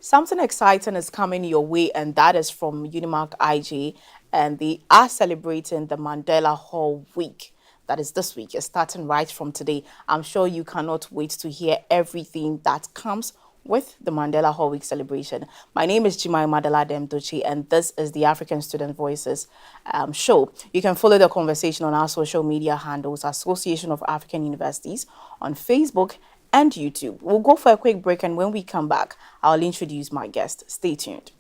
Something exciting is coming your way, and that is from UNIMAC-IJ, and they are celebrating the Mandela Hall week. That is this week. It's starting right from today. I'm sure you cannot wait to hear everything that comes with the Mandela Hall Week celebration. My name is Jemima Doche, and this is the African Student Voices show. You can follow the conversation on our social media handles, Association of African Universities, on Facebook and YouTube. We'll go for a quick break, and when we come back, I'll introduce my guest. Stay tuned.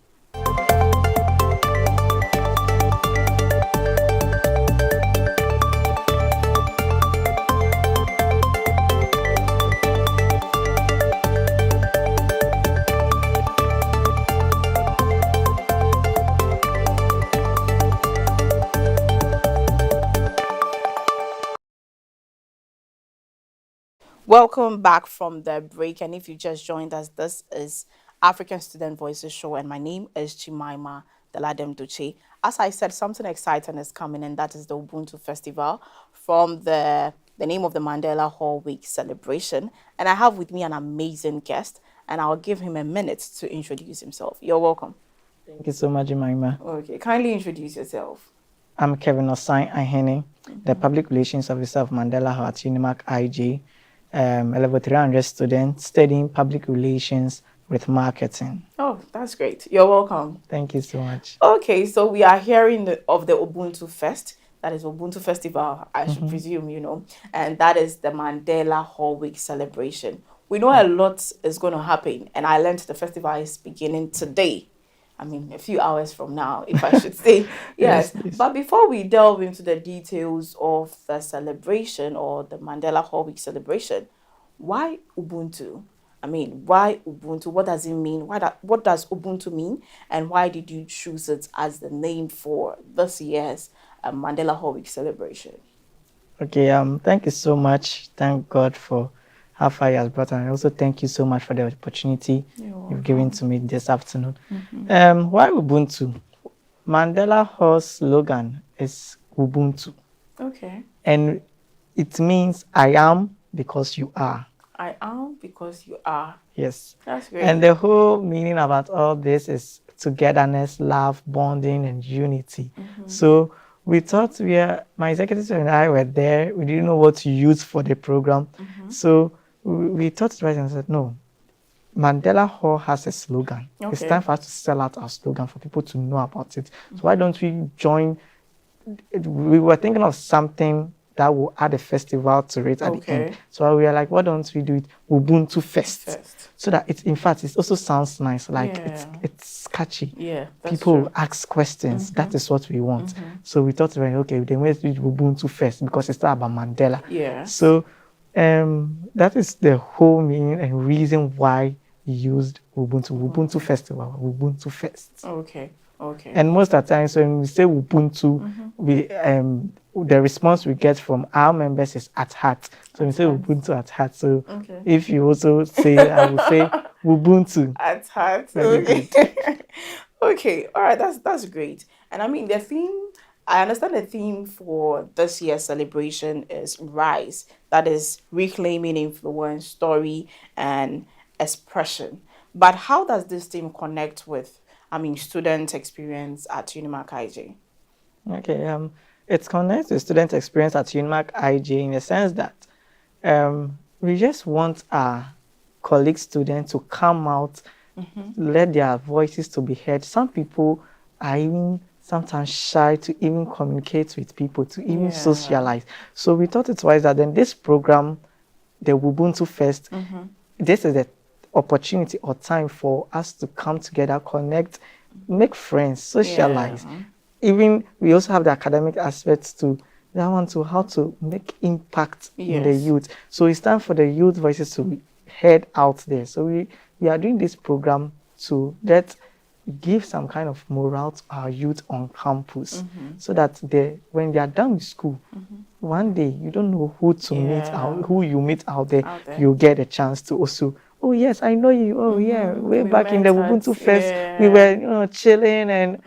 Welcome back from the break. And if you just joined us, this is African Student Voices Show, and my name is Jemima Duche. As I said, something exciting is coming, and that is the Ubuntu Festival from the name of the Mandela Hall Week celebration. And I have with me an amazing guest, and I'll give him a minute to introduce himself. You're welcome. Thank you so much, Jemima. Okay, kindly introduce yourself. I'm Kevin Osae Ahene, the Public Relations Officer of Mandela Hall at UNIMAC-IJ, a level 300 student studying public relations with marketing. Oh, that's great. You're welcome. Thank you so much. Okay, so we are hearing of the Ubuntu Fest. That is Ubuntu Festival, I should presume, and that is the Mandela Hall Week celebration. We know a lot is going to happen, and I learned the festival is beginning today. I mean, a few hours from now, if I should say. Yes. But before we delve into the details of the celebration or the Mandela Hall Week celebration, why Ubuntu? I mean, why Ubuntu? What does it mean? What does Ubuntu mean? And why did you choose it as the name for this year's Mandela Hall Week celebration? Okay, thank you so much. Thank God for how far he has brought, and also thank you so much for the opportunity you've given to me this afternoon. Why Ubuntu? Mandela Hall's slogan is Ubuntu. Okay. And it means I am because you are. I am because you are. Yes. That's great. And the whole meaning about all this is togetherness, love, bonding, and unity. So we thought my executives and I were there. We didn't know what to use for the program. So we thought right and said, no, Mandela Hall has a slogan. Okay. It's time for us to sell out our slogan for people to know about it. So why don't we join? We were thinking of something that will add a festival to it at the end. So we are like, why don't we do it UBUNTUFEST? So that it also sounds nice, like it's catchy. Yeah, people ask questions. That is what we want. So we thought, okay, then let's do UBUNTUFEST because it's not about Mandela. Yeah. So that is the whole meaning and reason why we used Ubuntu Festival, UBUNTUFEST. Okay. Okay. And most of the times when we say Ubuntu, we the response we get from our members is at heart. So we say Ubuntu at heart. So if you also say, I will say Ubuntu at heart. Okay. Okay. All right. That's great. And I mean the theme. I understand the theme for this year's celebration is Rise. That is reclaiming influence, story, and expression. But how does this theme connect with, student experience at UNIMAC-IJ? Okay, it connects with student experience at UNIMAC-IJ in the sense that we just want our colleague students to come out, let their voices to be heard. Some people are even sometimes shy to even communicate with people, to even socialize. So we thought it wise that then this program, the UBUNTUFEST, this is the opportunity or time for us to come together, connect, make friends, socialize. Even we also have the academic aspects to that one to how to make impact in the youth. So it's time for the youth voices to be heard out there. So we are doing this program to give some kind of morale to our youth on campus, so that when they are done with school, one day you don't know who to meet out, who you meet out there, you get a chance to also, oh yes, I know you. Oh yeah, way back in the UBUNTUFEST, we were chilling, and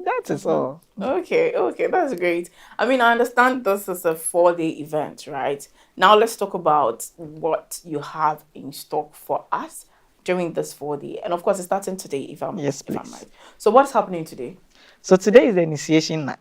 that is all. Okay, that's great. I mean, I understand this is a 4-day event, right? Now let's talk about what you have in stock for us during this 4 day. And of course, it's starting today, if I'm Yes, if I'm please. right. So what's happening today? So today is the initiation night.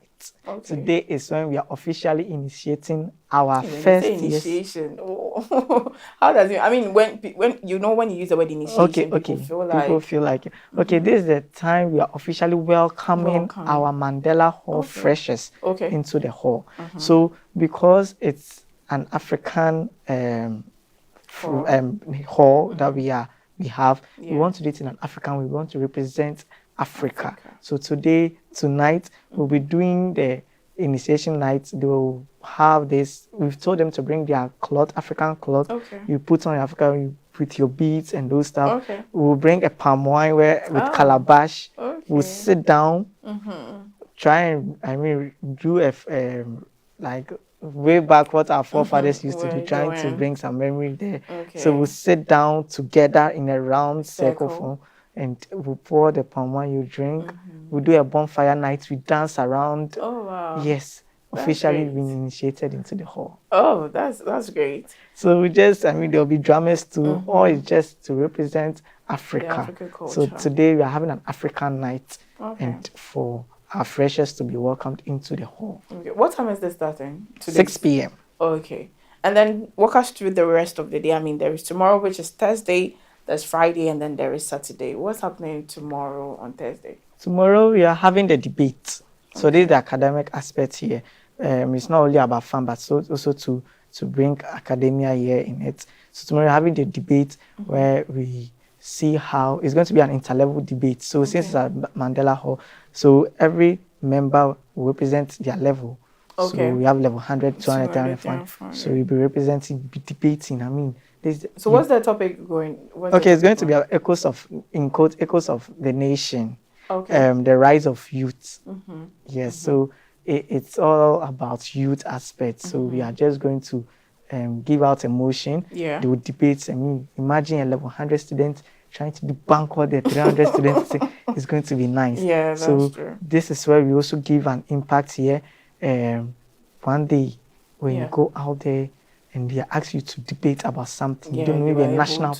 Okay. Today is when we are officially initiating our When you first say initiation, oh, how does it? I mean, when when you use the word initiation, people feel People like feel like, okay, this is the time we are officially welcoming welcoming. our Mandela Hall Okay. freshers Okay. into the hall. So because it's an African hall that we have, we Yeah. want to do it in an African way. We want to represent Africa. So tonight, we'll be doing the initiation night. They will have this. We've told them to bring their cloth, African cloth. Okay. You put on your African, you put your beads and those stuff. Okay. We'll bring a palm wine with calabash. Okay. We'll sit down, try and do like way back what our forefathers used to do, trying to bring some memory there. Okay. So we'll sit down together in a round circle form, and we'll pour the palm wine, you drink. We'll do a bonfire night. We dance around. Oh wow. Yes, officially been initiated into the hall. Oh, that's great. So we just, there'll be drummers too, or it's just to represent Africa. The African culture. So today we are having an African night, and for our freshers to be welcomed into the hall. Okay. What time is this starting? Today? 6 p.m. Okay. And then walk us through the rest of the day. I mean, there is tomorrow, which is Thursday, there's Friday, and then there is Saturday. What's happening tomorrow on Thursday? Tomorrow we are having the debate. So this is the academic aspect here. It's not only about fun, but also to bring academia here in it. So tomorrow we're having the debate where we see how it's going to be an interlevel debate. So since it's at Mandela Hall, so every member will represent their level. Okay. So we have level 100, 200, 300. So we'll be representing, be debating. So what's the topic going? It's going to be echoes of, in quote, echoes of the nation. Okay. The rise of youth. Yes. So it's all about youth aspects. So we are just going to give out a motion. Yeah. They will debate. Imagine a level 100 student trying to debunk all the 300 students. It's going to be nice. Yeah, that's true. This is where we also give an impact here. One day when you go out there and they ask you to debate about something, you don't know, maybe a national,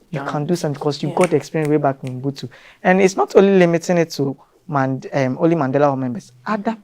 you can do something because you got the experience way back in Ubuntu. And it's not only limiting it to only Mandela Hall members. Other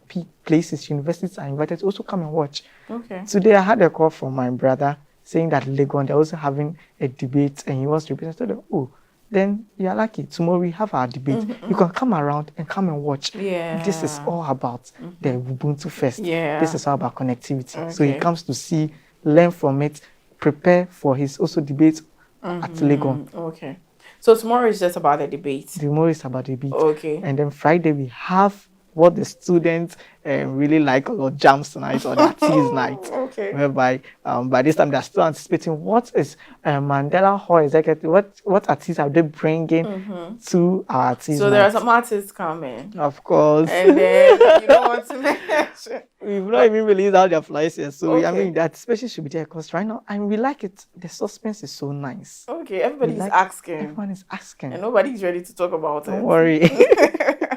places, universities are invited to also come and watch. Okay. Today I had a call from my brother saying that Legon, they're also having a debate and he was represented. Oh, then you're lucky. Tomorrow we have our debate. You can come around and come and watch. Yeah. This is all about the UBUNTUFEST. Yeah. This is all about connectivity. So he comes to see, learn from it, prepare for his also debate at Legon. Okay. So tomorrow is just about the debate. Tomorrow is about the debate. Okay. And then Friday we have what the students really like, or jams tonight or the teas night. Okay. Whereby by this time they're still anticipating what is Mandela Hall executive, what artists are they bringing to our artists. So there are some artists coming. Of course. And then you don't want to mention. We've not even released out their flyers yet. So Okay. that especially should be there because right now we like it. The suspense is so nice. Okay, everybody's asking. Everyone is asking. And nobody's ready to talk about it. Don't worry.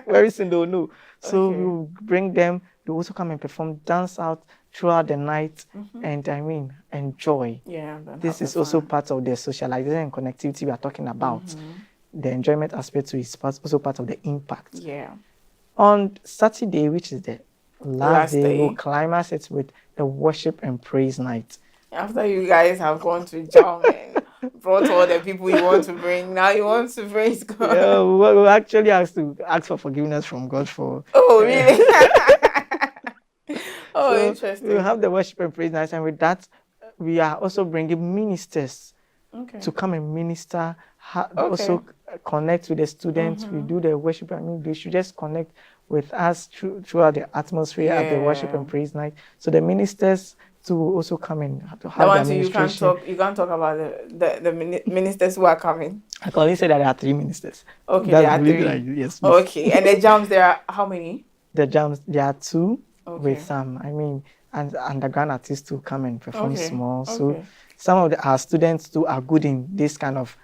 Very soon they'll know. So Okay. we'll bring them. They also come and perform, dance out throughout the night, and enjoy. Yeah. This is also part of the socialization and connectivity we are talking about. The enjoyment aspect is also part of the impact. Yeah. On Saturday, which is the last day, day. we'll climax it with the worship and praise night. After you guys have gone to jam and brought all the people you want to bring, now you want to praise God. Yeah, we'll actually ask for forgiveness from God for. Oh, really? Oh, So interesting. we'll have the worship and praise night, and with that, we are also bringing ministers to come and minister. Also connect with the students. We do the worship. They should just connect with us throughout the atmosphere at the worship and praise night. So the ministers to also come in to have the administration. You can't talk about the ministers who are coming. I can only say that there are 3 ministers. Okay, That's there are really 3. yes. Please. Okay, and the jams, there are how many? The jams, there are 2 Okay. with some. And underground artists to come and perform small. So Okay. some of our students too are good in this kind of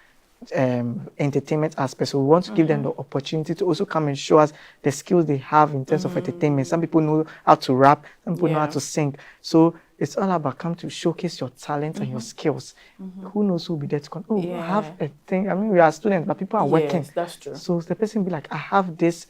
entertainment aspect. So we want to give them the opportunity to also come and show us the skills they have in terms of entertainment. Some people know how to rap, some people know how to sing. So it's all about come to showcase your talent and your skills. Who knows who will be there to come? Oh, I have a thing. I mean, we are students, but people are working. Yes, that's true. So the person will be like, I have this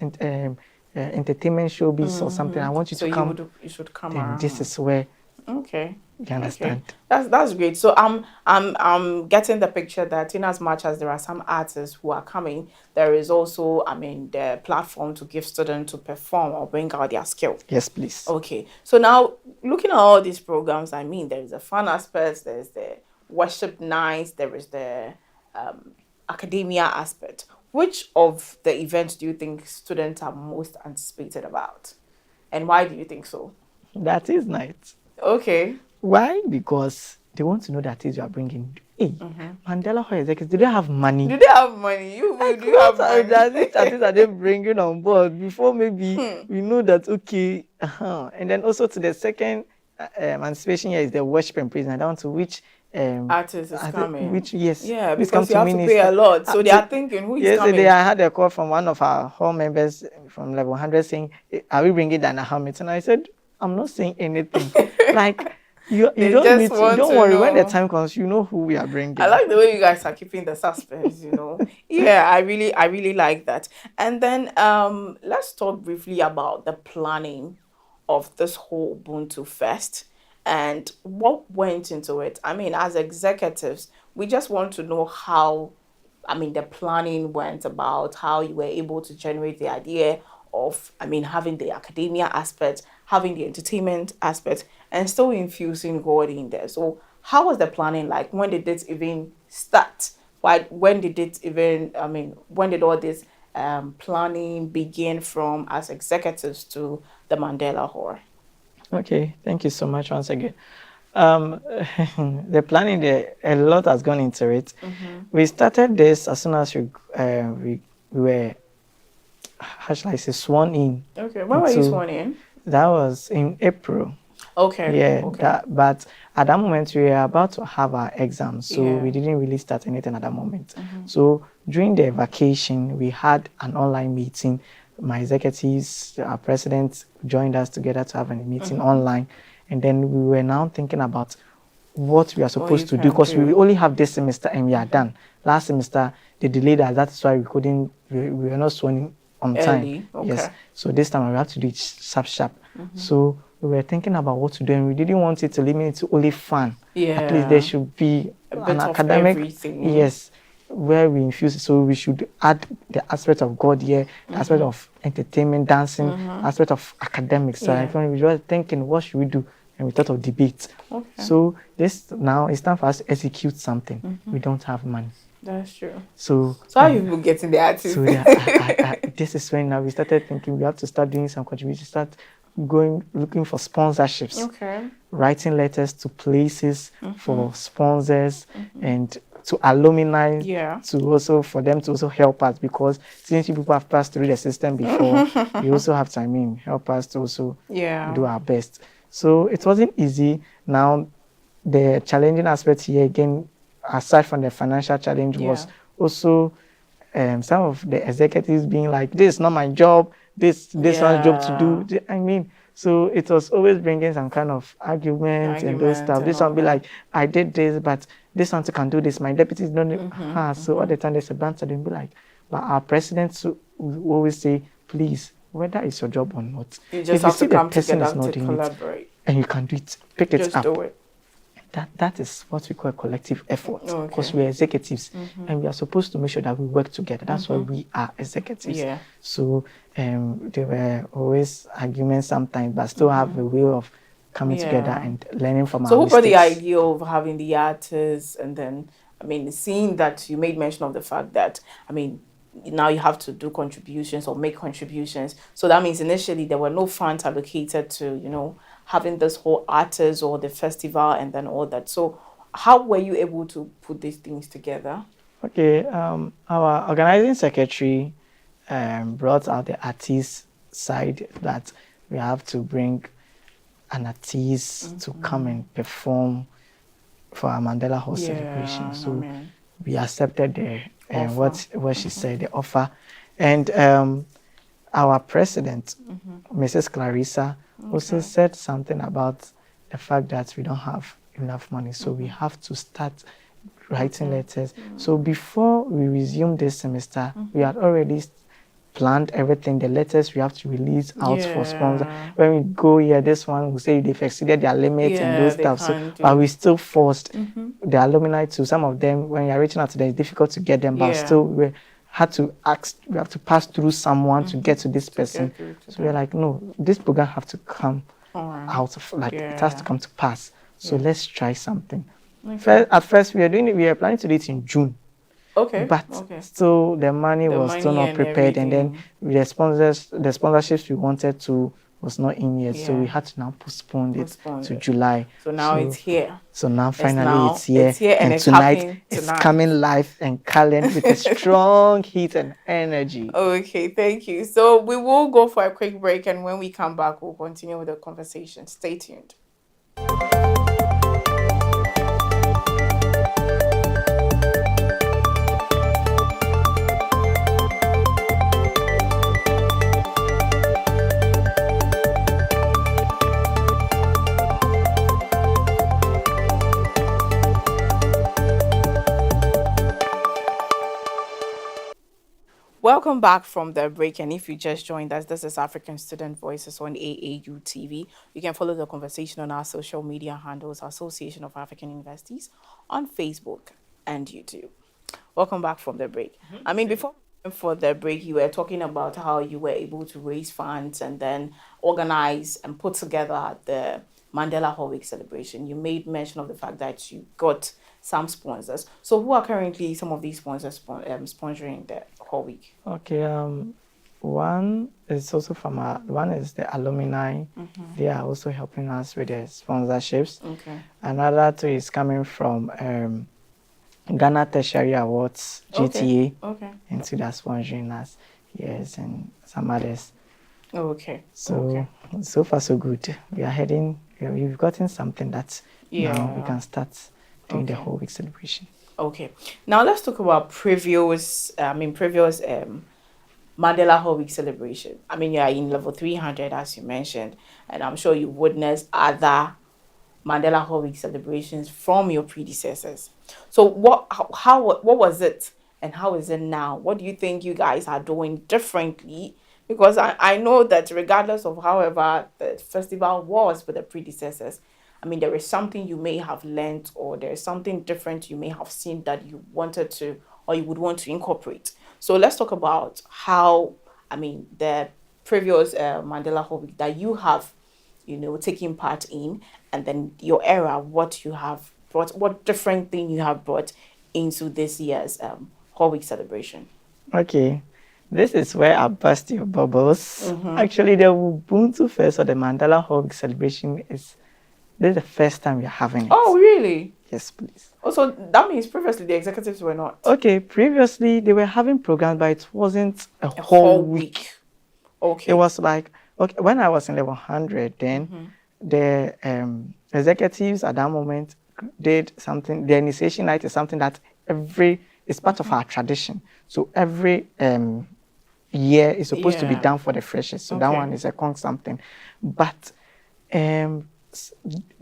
entertainment showbiz or something. I want you to come. You should come Then around. this is where Okay. you understand. Okay. That's great. So I'm getting the picture that in as much as there are some artists who are coming, there is also, I mean, the platform to give students to perform or bring out their skill. Yes, please. Okay. So now looking at all these programs, I mean, there is a fun aspect, there's the worship nights, there is the academia aspect. Which of the events do you think students are most anticipated about? And why do you think so? That is nice. Okay. Why? Because they want to know that is you are bringing. Hey, Mandela Hall executives, do they have money? Do they have money? Do you have money? That is are they bringing on board before maybe we know that okay. And then also to the second anticipation here is the worship and praise. And down to which artist is coming. Which yes, yeah, because you have to pay a lot. So they are thinking who is coming. Yesterday I had a call from one of our hall members from level 100 saying, "Are we bringing Dana Hamilton?" And I said, "I'm not saying anything." Like you don't need to, don't worry. Know. When the time comes, you know who we are bringing. I like the way you guys are keeping the suspense. Yeah, I really like that. And then let's talk briefly about the planning of this whole Ubuntu Fest and what went into it. I mean, as executives, we just want to know how, I mean, the planning went about, how you were able to generate the idea of, I mean, having the academia aspect, having the entertainment aspect, and still infusing God in there. So how was the planning like? When did it even start? When did it even, I mean, when did all this planning begin from as executives to the Mandela Hall? Okay, thank you so much once again. The planning, a lot has gone into it. We started this as soon as we were, how shall I say, sworn in. Okay, when were you sworn in? That was in April. Okay. Yeah, okay. But at that moment we were about to have our exams, so we didn't really start anything at that moment. So during the vacation, we had an online meeting. My executives, our president joined us together to have a meeting online, and then we were now thinking about what we are supposed to do because we only have this semester and we are done. Last semester they delayed us. That's why we were not sworn in on time. Okay. Yes. So this time we have to do it sharp. So we were thinking about what to do, and we didn't want it to limit it to only fun. Yeah. At least there should be an academic, yes, where we infuse it. So we should add the aspect of God here, the aspect of entertainment, dancing, aspect of academics. So we were thinking, what should we do? And we thought of debate. Okay. So this now it's time for us to execute something. We don't have money. That's true. So how are you people getting the artists? So this is when now we started thinking we have to start doing some contributions, start looking for sponsorships. Okay. Writing letters to places for sponsors and to alumni to also for them to also help us, because since you people have passed through the system before, you also have to, I mean, help us to also do our best. So it wasn't easy. Now the challenging aspect here again, aside from the financial challenge, was also some of the executives being like, this is not my job, this is not a job to do. I mean, so it was always bringing some kind of argument and those stuff. This one be like, I did this, but this one can do this. My deputies don't do. So all the time there's a banter. They'll be like, but our president will always say, please, whether it's your job or not, you just have to come together to collaborate. And you can do it, pick it up. Just do it. That is what we call a collective effort, because we're executives and we are supposed to make sure that we work together. That's why we are executives. So there were always arguments sometimes, but still have a way of coming together and learning from our mistakes. So who got the idea of having the artists, and then, I mean, seeing that you made mention of the fact that, I mean, now you have to do contributions or make contributions. So that means initially there were no funds allocated to, having this whole artist or the festival and then all that. So how were you able to put these things together? Okay, our organizing secretary brought out the artist side, that we have to bring an artist to come and perform for our Mandela Hall celebration. So we accepted the what she said, the offer. And our president, Mrs. Clarissa, also said something about the fact that we don't have enough money, so we have to start writing letters. So before we resume this semester, we had already planned everything, the letters we have to release out for sponsor. When we go here, this one will say they've exceeded their limits and those stuff. So, but we still forced the alumni to, some of them, when you're reaching out to them, it's difficult to get them, but still we had to ask, we have to pass through someone to get to this person. So we're like, no, this program have to come out of, like, it has to come to pass. So let's try something. At first, we were planning to do it in June. But still, the money was still not prepared, and then the sponsorships we wanted to was not in yet, so we had to now postpone it to July. So now it's here. So now finally it's here, and tonight it's coming live and current with a strong heat and energy. Okay, thank you. So we will go for a quick break, and when we come back, we'll continue with the conversation. Stay tuned. Welcome back from the break, and if you just joined us, this is African Student Voices on AAU TV. You can follow the conversation on our social media handles, Association of African Universities, on Facebook and YouTube. Welcome back from the break. I mean, before for the break, you were talking about how you were able to raise funds and then organize and put together the Mandela Hall Week celebration. You made mention of the fact that you got some sponsors. So who are currently some of these sponsors sponsoring the Hall Week? Okay, one is also from one is the alumni. They are also helping us with the sponsorships. Another two is coming from Ghana Tertiary Awards, GTA, into that sponsoring us. Yes, and some others. So so far so good. We are heading. We've gotten something that now we can start doing the whole week celebration. Now let's talk about previous Mandela Hall Week celebration. I mean, you are in level 300, as you mentioned, and I'm sure you witnessed other Mandela Hall Week celebrations from your predecessors. So what was it, and how is it now? What do you think you guys are doing differently? Because I know that regardless of however the festival was with the predecessors, I mean, there is something you may have learned, or there is something different you may have seen that you wanted to, or you would want to incorporate. So let's talk about how, I mean, the previous Mandela Hall Week that you have, taken part in, and then your era, what you have brought, what different thing you have brought into this year's Hall Week celebration. Okay. This is where I burst your bubbles. Actually, the UBUNTUFEST, or the Mandela Hall Week celebration, this is the first time we're having it. Oh, really? Yes, please. Also, that means previously the executives were not. Okay, previously they were having programs, but it wasn't a whole week. It was like, when I was in level 100, then the executives at that moment did something. The initiation night is something that it's part of our tradition. So every year is supposed to be done for the freshers. So that one is a something. But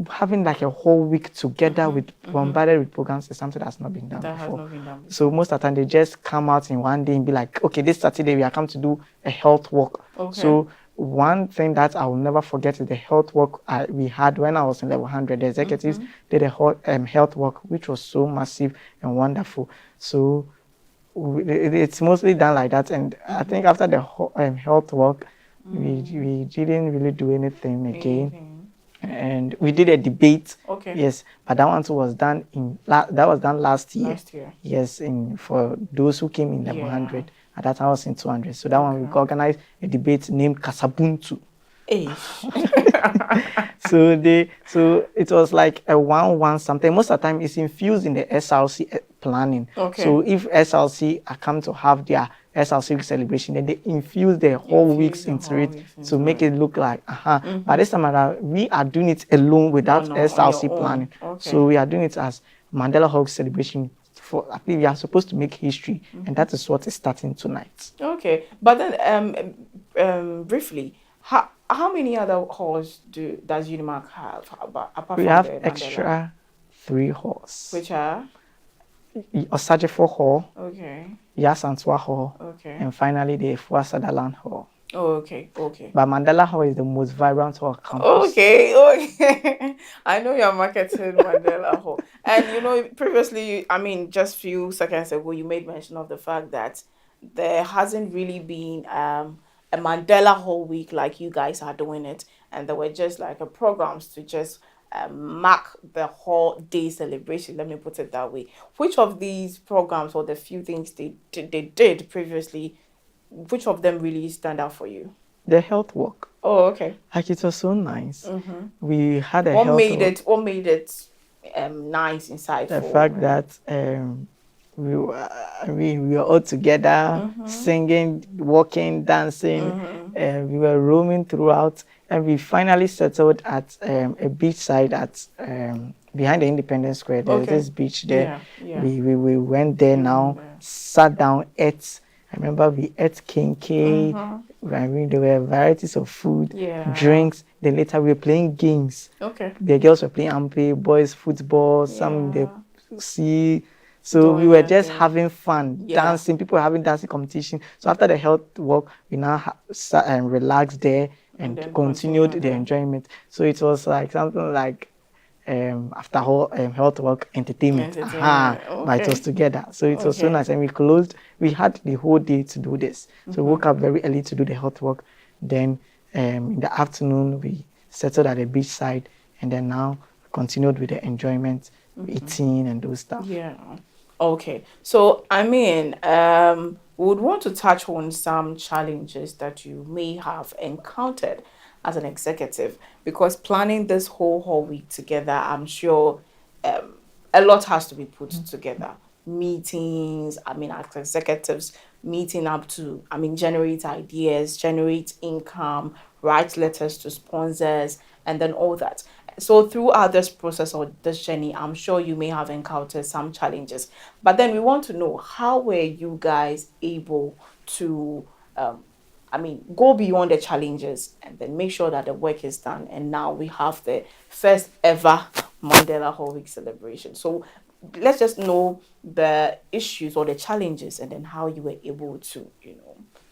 having like a whole week together with bombarded with programs is something that's not been done before. So most of the time they just come out in one day and be like, okay, this Saturday we are come to do a health walk. So one thing that I will never forget is the health walk we had when I was in level 100. The executives did a whole health walk, which was so massive and wonderful. So it's mostly done like that. And I think after the health walk, we didn't really do anything again. And we did a debate. Yes, but that one too was done last year. Yes, for those who came in level 100. At that time I was in 200. So that one we organized a debate named Kasabuntu. So it was like a 1-1 something. Most of the time it's infused in the SRC planning. So if SRC are come to have their SRC celebration, then they infuse the whole weeks into it to make it look like But this time around, we are doing it alone without SRC planning. So we are doing it as Mandela Hall celebration for, I think we are supposed to make history, and that is what is starting tonight. Okay, but then briefly, how many other halls does UNIMAC have apart We from have the Mandela? extra 3 halls. Which are? Osae Hall, Okay. Yasantua Hall, Okay. and finally the Fua Sutherland Hall. Oh, okay. Okay. But Mandela Hall is the most vibrant hall campus. Okay. Okay. I know you're marketing Mandela Hall, and you know previously, I mean, just few seconds ago, you made mention of the fact that there hasn't really been a Mandela Hall week like you guys are doing it, and there were just like a programs to just mark the whole day celebration. Let me put it that way. Which of these programs or the few things they did previously, which of them really stand out for you? The health walk. Oh, okay. Like it was so nice. We had a What health made walk. it? What made it nice, insightful? The fact that we were, I mean, we were all together, singing, walking, dancing. We were roaming throughout, and we finally settled at a beach side at behind the Independence Square. There's this beach there. Yeah. We went there now, sat down, ate. I remember we ate kinky. I mean, there were varieties of food, drinks. Then later we were playing games. Okay. The girls were playing ampe, boys football, some in the sea. So we were just having fun, dancing. People were having dancing competition. So after the health walk, we now sat and relaxed there and continued the enjoyment. So it was like something like after whole health work entertainment. But it was together. So it was so nice. And we closed, we had the whole day to do this. So we woke up very early to do the health work. Then in the afternoon, we settled at the beach side. And then now continued with the enjoyment, eating and those stuff. Yeah. Okay. So, I mean, we would want to touch on some challenges that you may have encountered as an executive, because planning this whole week together, I'm sure a lot has to be put together. Meetings, I mean, as executives, meeting up to, I mean, generate ideas, generate income, write letters to sponsors, and then all that. So throughout this process or this journey, I'm sure you may have encountered some challenges. But then we want to know, how were you guys able to go beyond the challenges and then make sure that the work is done. And now we have the first ever Mandela Hall Week celebration. So let's just know the issues or the challenges and then how you were able to,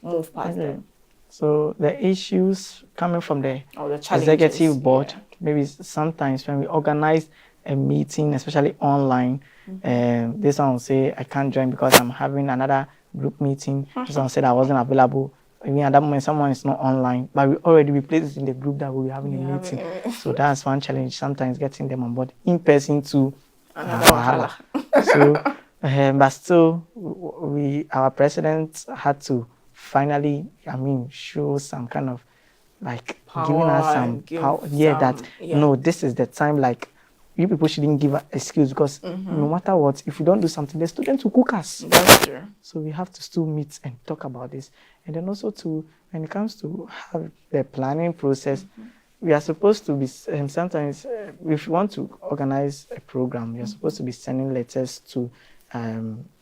move past them. So the issues coming from the executive board, maybe sometimes when we organize a meeting, especially online, this one will say, I can't join because I'm having another group meeting. This one said I wasn't available. I mean, at that moment, someone is not online, but we already replaced it in the group that we were having a meeting. So that's one challenge, sometimes getting them on board in person to So, but still, our president had to finally, show some kind of power, giving us some power. No, this is the time, you people shouldn't give an excuse because no matter what, if we don't do something, the students will cook us. That's true. So we have to still meet and talk about this. And then also when it comes to have the planning process, we are supposed to be, sometimes if you want to organize a program, you're supposed to be sending letters to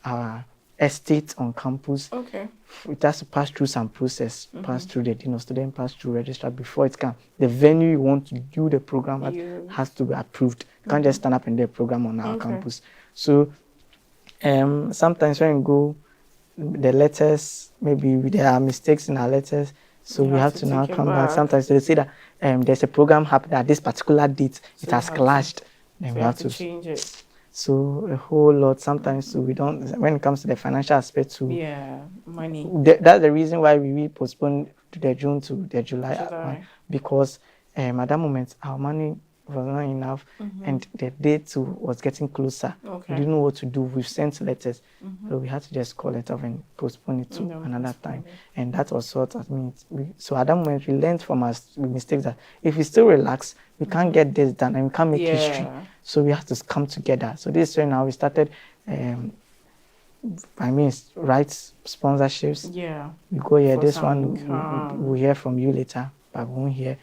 our estate on campus. Okay. It has to pass through some process, pass through the dean of student, pass through registrar before it can. The venue you want to do the program at has to be approved. You can't just stand up and do a program on our campus. So sometimes when you go, the letters, maybe there are mistakes in our letters, so we have to now come back. Sometimes they say that there's a program happening at this particular date, so it has clashed, then we have to change it. So a whole lot. Sometimes we don't, when it comes to the financial aspect too. Money. That's the reason why we postpone to the June to the July. Because at that moment our money was not enough, and the date too was getting closer. We didn't know what to do. We've sent letters, so we had to just call it off and postpone it to another time. And that was what so at that moment we learned from our mistakes that if we still relax, we can't get this done and we can't make history. So we have to come together. So this is when now we started write sponsorships. We go here, this one we hear from you later, but we won't hear.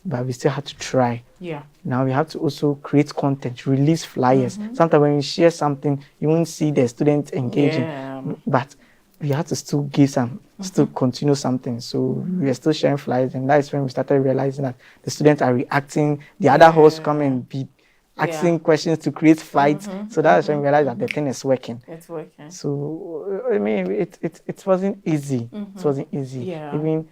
but we still had to try. Yeah. Now we have to also create content, release flyers. Sometimes when you share something, you won't see the students engaging, Yeah. but we had to still give some, still continue something. So we are still sharing flyers, and that's when we started realizing that the students are reacting. The other hosts come and be asking questions to create fights. So that's when we realized that the thing is working. It's working. So I mean, it wasn't easy. It wasn't easy. Yeah. Even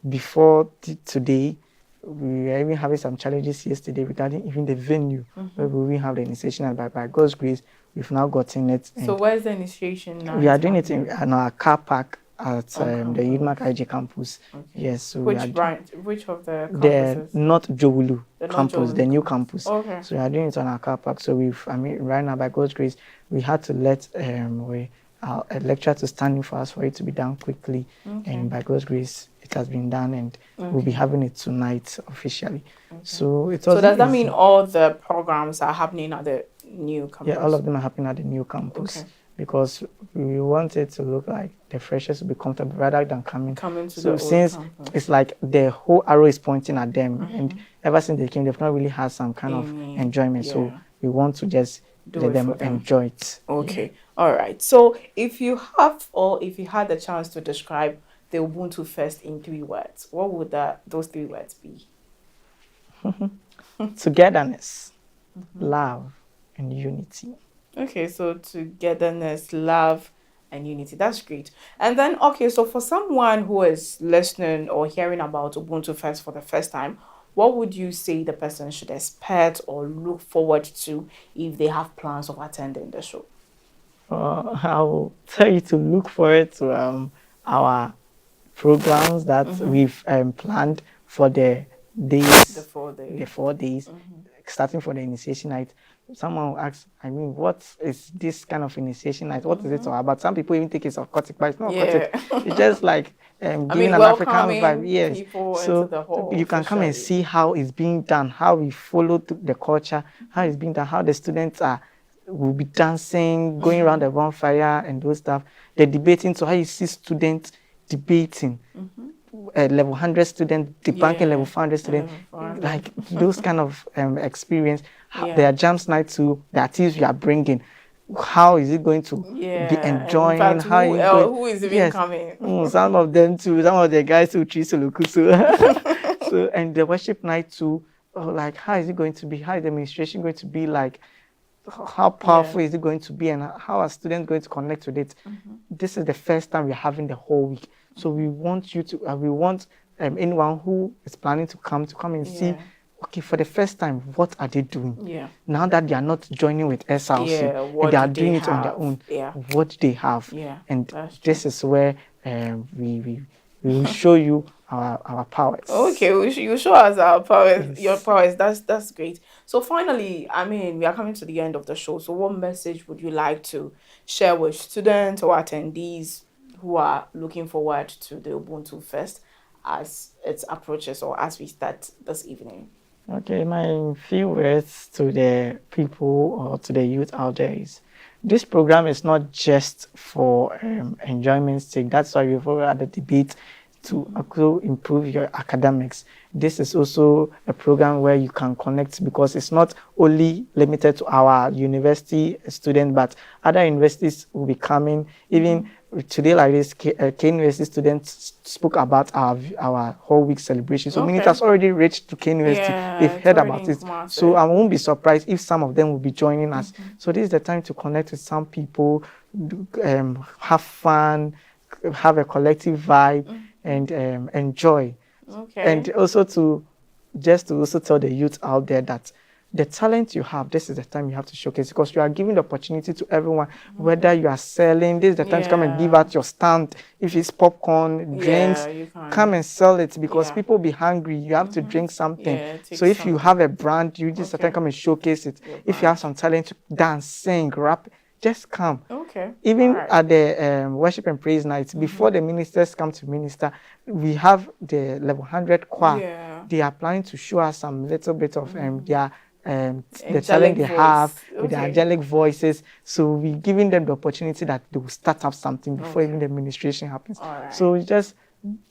before today, we were even having some challenges yesterday regarding even the venue where we will have the initiation. And by God's grace, we've now gotten it. So where's the initiation now? We are doing it in our car park at the UNIMAC-IJ campus. Okay. Yes. So which branch? Which of the campuses? The North Jowulu campus, the new campus. Okay. So we are doing it on our car park. So right now, by God's grace, we had to let a lecturer to stand in for us for it to be done quickly. Okay. And by God's grace, it has been done, and we'll be having it tonight officially. Okay. So it was. So does that mean all the programs are happening at the new campus? Yeah, all of them are happening at the new campus. Okay. Because we want it to look like the freshers will be comfortable rather than coming to so the since campus. It's like the whole arrow is pointing at them, and ever since they came, they've not really had some kind of enjoyment. Yeah. So we want to just let them enjoy it. Okay. All right. So if you had the chance to describe the Ubuntu Fest in 3 words, what would those 3 words be? Togetherness, love, and unity. Okay, so togetherness, love, and unity. That's great. And then, okay, so for someone who is listening or hearing about Ubuntu Fest for the first time, what would you say the person should expect or look forward to if they have plans of attending the show? I will tell you to look forward to our programs that we've planned for the days. The 4 days. The 4 days, starting for the initiation night. Someone will ask, I mean, what is this kind of initiation night? What is it all about? Some people even think it's occultic, but it's not occultic. It's just like giving an African vibe. Yes. So you can come and see how it's being done, how we follow the culture, how it's being done, how the students will be dancing, going around the bonfire and those stuff. The debating, so how you see students debating. Level 100 student debunking level 400 student, like those kind of experience. Their jams night to the artists we are bringing. How is it going to be enjoying? In fact, who is even coming? Some of them too. Some of the guys who choose Sulukusu. So and the worship night too. Like how is it going to be? How is the administration going to be like? How powerful is it going to be, and how are students going to connect with it? This is the first time we're having the whole week. So we want you to, we want anyone who is planning to come and see, okay, for the first time, what are they doing? Yeah. Now that they are not joining with SLC, and they are doing it on their own, what do they have? Yeah. And this is where we will show you our powers. Okay, you show us our powers, your powers. That's great. So finally, I mean, we are coming to the end of the show. So what message would you like to share with students or attendees who are looking forward to the Ubuntu Fest as it approaches or as we start this evening? Okay, my few words to the people or to the youth out there is, this program is not just for enjoyment's sake. That's why we've already had the debate to also improve your academics. This is also a program where you can connect, because it's not only limited to our university students, but other universities will be coming. Even today, like this, K University students spoke about our whole week celebration. So meaning it has already reached to K University. They've heard about it. So I won't be surprised if some of them will be joining us. So this is the time to connect with some people, have fun, have a collective vibe, and enjoy. And also to also tell the youth out there that the talent you have, this is the time you have to showcase, because you are giving the opportunity to everyone, whether you are selling, this is the time to come and give out your stand. If it's popcorn, drinks, come and sell it, because people be hungry. You have to drink something. So if you have a brand, you just come and showcase it. If you have some talent, dance, sing, rap, just come. Even at the worship and praise nights, before the ministers come to minister, we have the level 100 choir. They are planning to show us some little bit of their the talent they have with their angelic voices. So we're giving them the opportunity that they will start up something before even the administration happens. So it's just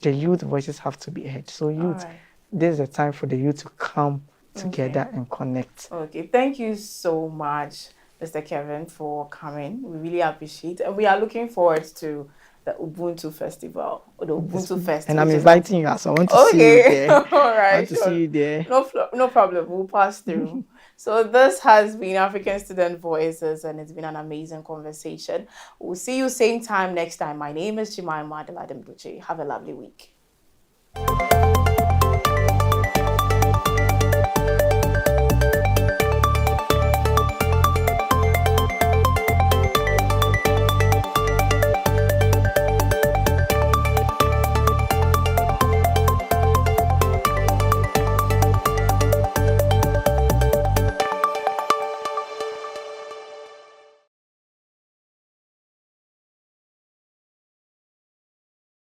the youth voices have to be heard. So youth, this is a time for the youth to come together and connect. Okay, thank you so much, Mr. Kevin, for coming. We really appreciate it. And we are looking forward to the Ubuntu Festival or the Ubuntu Fest. And I'm inviting you, so I want to see you there. All I right, want to see you there. No problem. We'll pass through. So this has been African Student Voices, and it's been an amazing conversation. We'll see you same time next time. My name is Jemima Adeladem Duche. Have a lovely week.